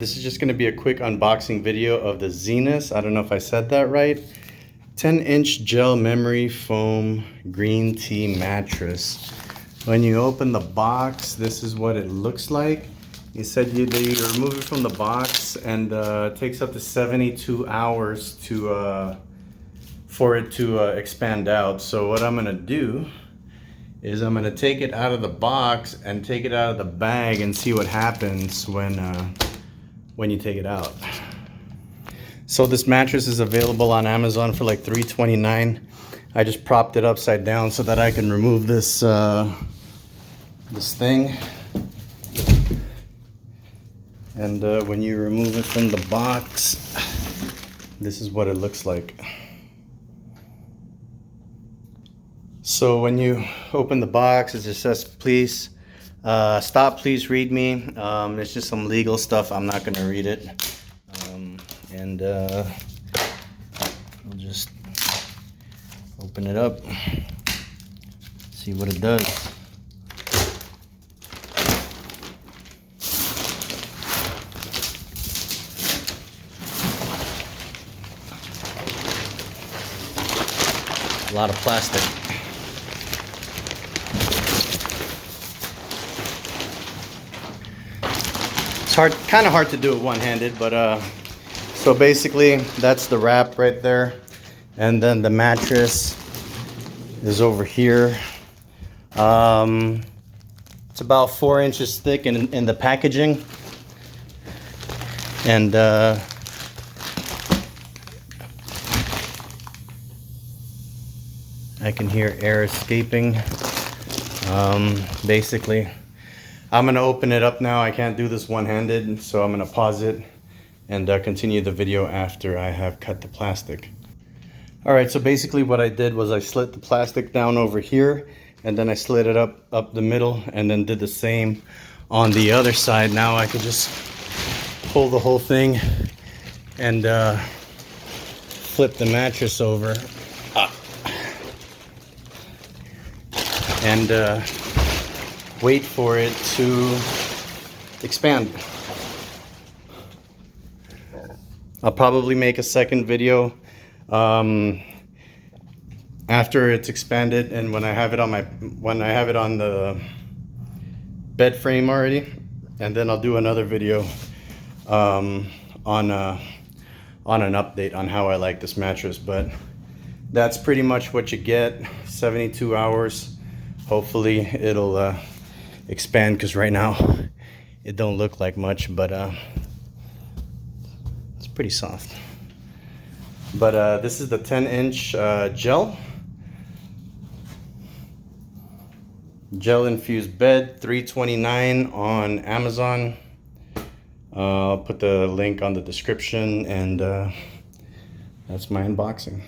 This is just going to be a quick unboxing video of the Zinus. I don't know if I said that right. 10-inch gel memory foam green tea mattress. When you open the box, this is what it looks like. You said you remove it from the box, and it takes up to 72 hours for it to expand out. So what I'm going to do is I'm going to take it out of the box and take it out of the bag and see what happens when you take it out. So this mattress is available on Amazon for like $3.29. I just propped it upside down so that I can remove this this thing. And when you remove it from the box, this is what it looks like. So when you open the box, it just says, please stop, please read me. It's just some legal stuff. I'm not going to read it. I'll just open it up, see what it does. A lot of plastic. It's kind of hard to do it one-handed, but so basically that's the wrap right there, and then the mattress is over here. It's about 4 inches thick in the packaging, and I can hear air escaping. Basically, I'm gonna open it up now. I can't do this one-handed, so I'm gonna pause it and continue the video after I have cut the plastic. All right, so basically what I did was I slit the plastic down over here, and then I slid it up the middle, and then did the same on the other side. Now I could just pull the whole thing and flip the mattress over and wait for it to expand. I'll probably make a second video after it's expanded, and when I have it on the bed frame already, and then I'll do another video on an update on how I like this mattress. But that's pretty much what you get. 72 hours. Hopefully it'll expand, because right now it don't look like much, but it's pretty soft. But this is the 10-inch gel infused bed, $3.29 on Amazon. I'll put the link on the description, and that's my unboxing.